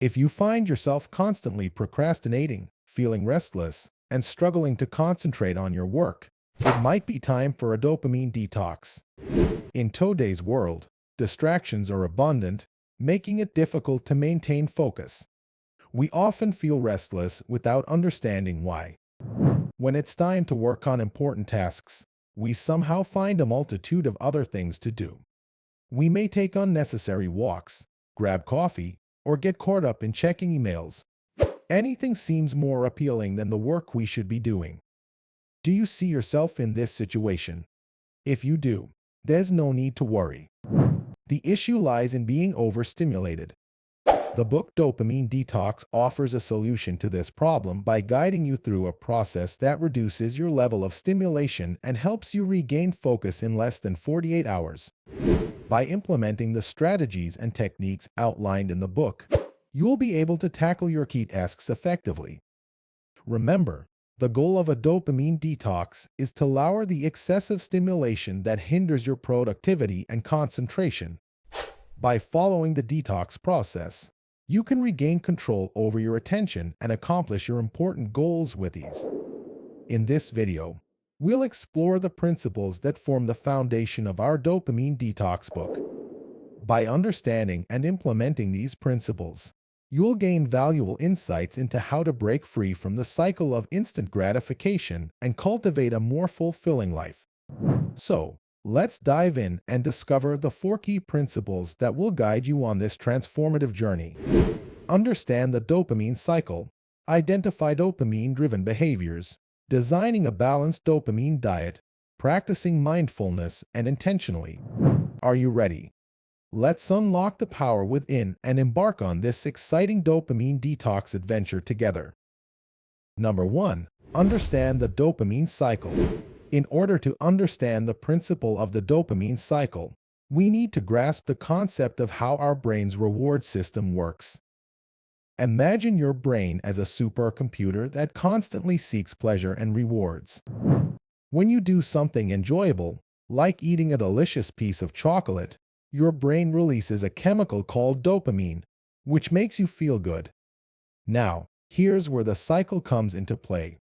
If you find yourself constantly procrastinating, feeling restless, and struggling to concentrate on your work, it might be time for a dopamine detox. In today's world, distractions are abundant, making it difficult to maintain focus. We often feel restless without understanding why. When it's time to work on important tasks, we somehow find a multitude of other things to do. We may take unnecessary walks, grab coffee, or get caught up in checking emails. Anything seems more appealing than the work we should be doing. Do you see yourself in this situation? If you do, there's no need to worry. The issue lies in being overstimulated. The book Dopamine Detox offers a solution to this problem by guiding you through a process that reduces your level of stimulation and helps you regain focus in less than 48 hours. By implementing the strategies and techniques outlined in the book, you'll be able to tackle your key tasks effectively. Remember, the goal of a dopamine detox is to lower the excessive stimulation that hinders your productivity and concentration. By following the detox process, you can regain control over your attention and accomplish your important goals with ease. In this video, we'll explore the principles that form the foundation of our dopamine detox book. By understanding and implementing these principles, you'll gain valuable insights into how to break free from the cycle of instant gratification and cultivate a more fulfilling life. So, let's dive in and discover the 4 key principles that will guide you on this transformative journey. Understand the dopamine cycle, identify dopamine-driven behaviors, designing a balanced dopamine diet, practicing mindfulness and intentionally. Are you ready? Let's unlock the power within and embark on this exciting dopamine detox adventure together. Number 1. Understand the dopamine cycle. In order to understand the principle of the dopamine cycle, we need to grasp the concept of how our brain's reward system works. Imagine your brain as a supercomputer that constantly seeks pleasure and rewards. When you do something enjoyable, like eating a delicious piece of chocolate, your brain releases a chemical called dopamine, which makes you feel good. Now, here's where the cycle comes into play.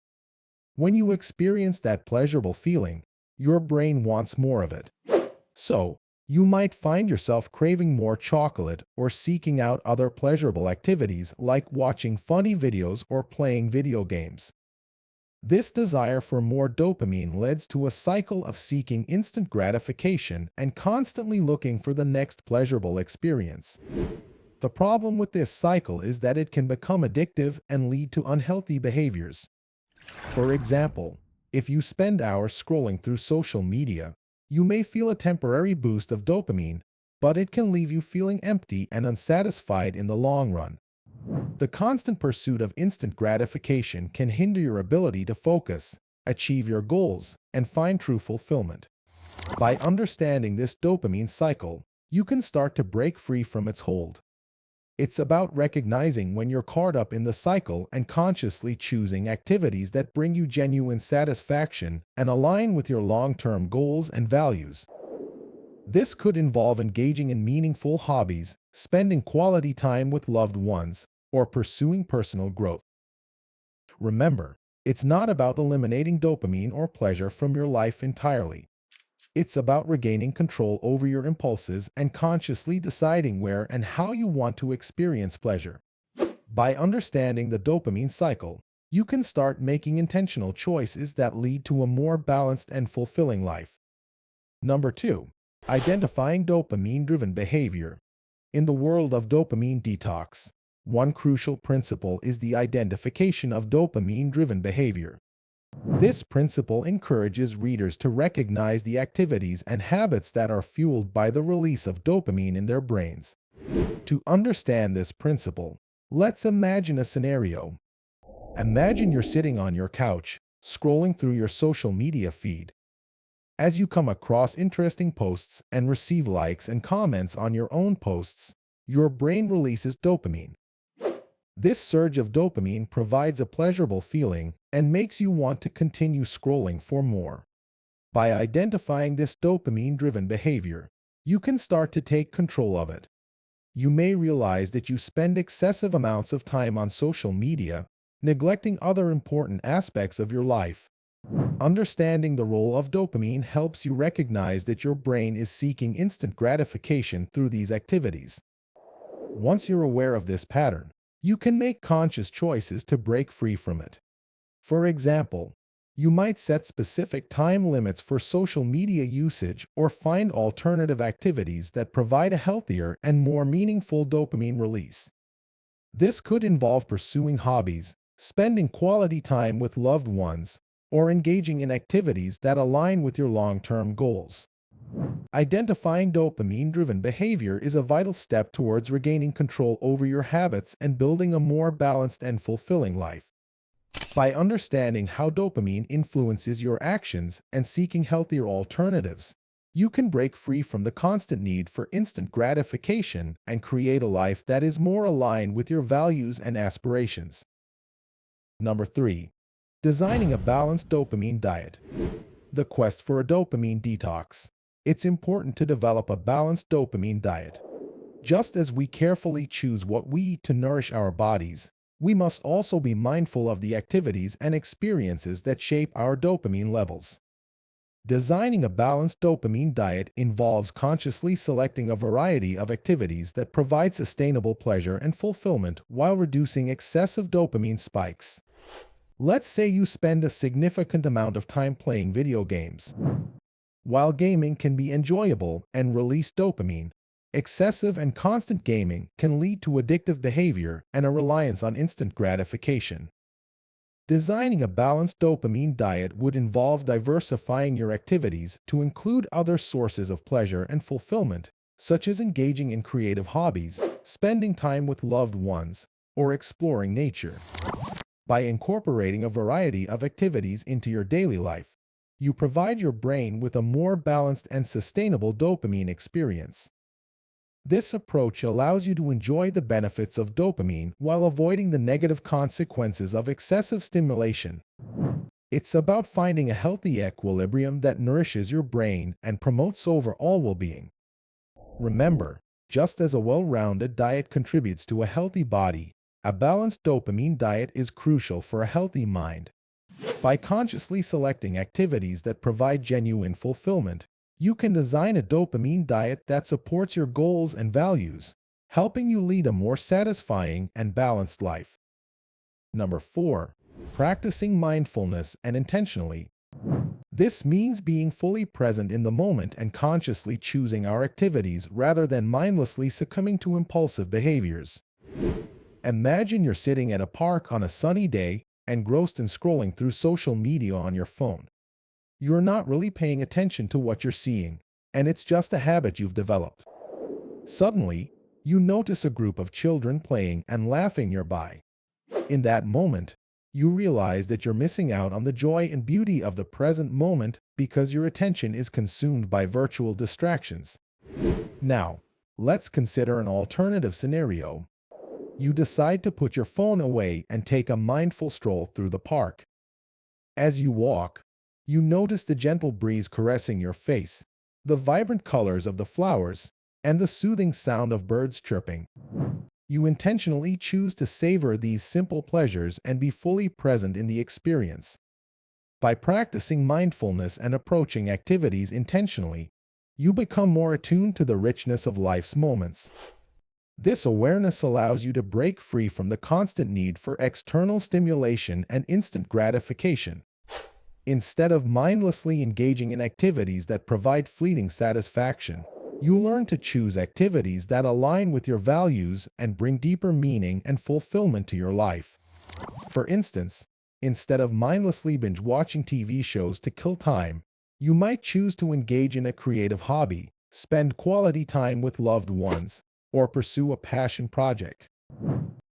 When you experience that pleasurable feeling, your brain wants more of it. So, you might find yourself craving more chocolate or seeking out other pleasurable activities like watching funny videos or playing video games. This desire for more dopamine leads to a cycle of seeking instant gratification and constantly looking for the next pleasurable experience. The problem with this cycle is that it can become addictive and lead to unhealthy behaviors. For example, if you spend hours scrolling through social media, you may feel a temporary boost of dopamine, but it can leave you feeling empty and unsatisfied in the long run. The constant pursuit of instant gratification can hinder your ability to focus, achieve your goals, and find true fulfillment. By understanding this dopamine cycle, you can start to break free from its hold. It's about recognizing when you're caught up in the cycle and consciously choosing activities that bring you genuine satisfaction and align with your long-term goals and values. This could involve engaging in meaningful hobbies, spending quality time with loved ones, or pursuing personal growth. Remember, it's not about eliminating dopamine or pleasure from your life entirely. It's about regaining control over your impulses and consciously deciding where and how you want to experience pleasure. By understanding the dopamine cycle, you can start making intentional choices that lead to a more balanced and fulfilling life. Number 2. Identifying dopamine-driven behavior. In the world of dopamine detox, one crucial principle is the identification of dopamine-driven behavior. This principle encourages readers to recognize the activities and habits that are fueled by the release of dopamine in their brains. To understand this principle, let's imagine a scenario. Imagine you're sitting on your couch, scrolling through your social media feed. As you come across interesting posts and receive likes and comments on your own posts, your brain releases dopamine. This surge of dopamine provides a pleasurable feeling and makes you want to continue scrolling for more. By identifying this dopamine-driven behavior, you can start to take control of it. You may realize that you spend excessive amounts of time on social media, neglecting other important aspects of your life. Understanding the role of dopamine helps you recognize that your brain is seeking instant gratification through these activities. Once you're aware of this pattern, you can make conscious choices to break free from it. For example, you might set specific time limits for social media usage or find alternative activities that provide a healthier and more meaningful dopamine release. This could involve pursuing hobbies, spending quality time with loved ones, or engaging in activities that align with your long-term goals. Identifying dopamine-driven behavior is a vital step towards regaining control over your habits and building a more balanced and fulfilling life. By understanding how dopamine influences your actions and seeking healthier alternatives, you can break free from the constant need for instant gratification and create a life that is more aligned with your values and aspirations. Number 3. Designing a balanced dopamine diet. The quest for a dopamine detox. It's important to develop a balanced dopamine diet. Just as we carefully choose what we eat to nourish our bodies, we must also be mindful of the activities and experiences that shape our dopamine levels. Designing a balanced dopamine diet involves consciously selecting a variety of activities that provide sustainable pleasure and fulfillment while reducing excessive dopamine spikes. Let's say you spend a significant amount of time playing video games. While gaming can be enjoyable and release dopamine, excessive and constant gaming can lead to addictive behavior and a reliance on instant gratification. Designing a balanced dopamine diet would involve diversifying your activities to include other sources of pleasure and fulfillment, such as engaging in creative hobbies, spending time with loved ones, or exploring nature. By incorporating a variety of activities into your daily life, you provide your brain with a more balanced and sustainable dopamine experience. This approach allows you to enjoy the benefits of dopamine while avoiding the negative consequences of excessive stimulation. It's about finding a healthy equilibrium that nourishes your brain and promotes overall well-being. Remember, just as a well-rounded diet contributes to a healthy body, a balanced dopamine diet is crucial for a healthy mind. By consciously selecting activities that provide genuine fulfillment, you can design a dopamine diet that supports your goals and values, helping you lead a more satisfying and balanced life. Number 4. Practicing mindfulness and intentionally. This means being fully present in the moment and consciously choosing our activities rather than mindlessly succumbing to impulsive behaviors. Imagine you're sitting at a park on a sunny day, engrossed in scrolling through social media on your phone. You're not really paying attention to what you're seeing, and it's just a habit you've developed. Suddenly, you notice a group of children playing and laughing nearby. In that moment, you realize that you're missing out on the joy and beauty of the present moment because your attention is consumed by virtual distractions. Now, let's consider an alternative scenario. You decide to put your phone away and take a mindful stroll through the park. As you walk, you notice the gentle breeze caressing your face, the vibrant colors of the flowers, and the soothing sound of birds chirping. You intentionally choose to savor these simple pleasures and be fully present in the experience. By practicing mindfulness and approaching activities intentionally, you become more attuned to the richness of life's moments. This awareness allows you to break free from the constant need for external stimulation and instant gratification. Instead of mindlessly engaging in activities that provide fleeting satisfaction, you learn to choose activities that align with your values and bring deeper meaning and fulfillment to your life. For instance, instead of mindlessly binge-watching TV shows to kill time, you might choose to engage in a creative hobby, spend quality time with loved ones, or pursue a passion project.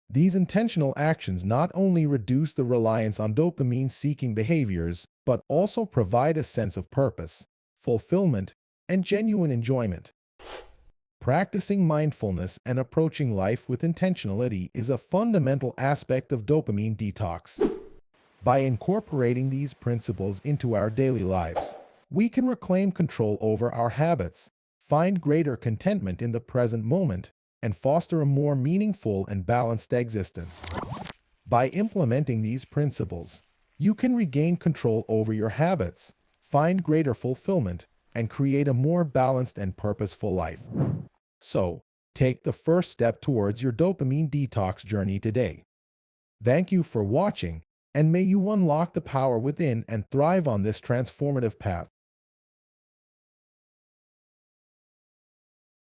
These intentional actions not only reduce the reliance on dopamine-seeking behaviors, but also provide a sense of purpose, fulfillment, and genuine enjoyment. Practicing mindfulness and approaching life with intentionality is a fundamental aspect of dopamine detox. By incorporating these principles into our daily lives, we can reclaim control over our habits, find greater contentment in the present moment, and foster a more meaningful and balanced existence. By implementing these principles, you can regain control over your habits, find greater fulfillment, and create a more balanced and purposeful life. So, take the first step towards your dopamine detox journey today. Thank you for watching, and may you unlock the power within and thrive on this transformative path.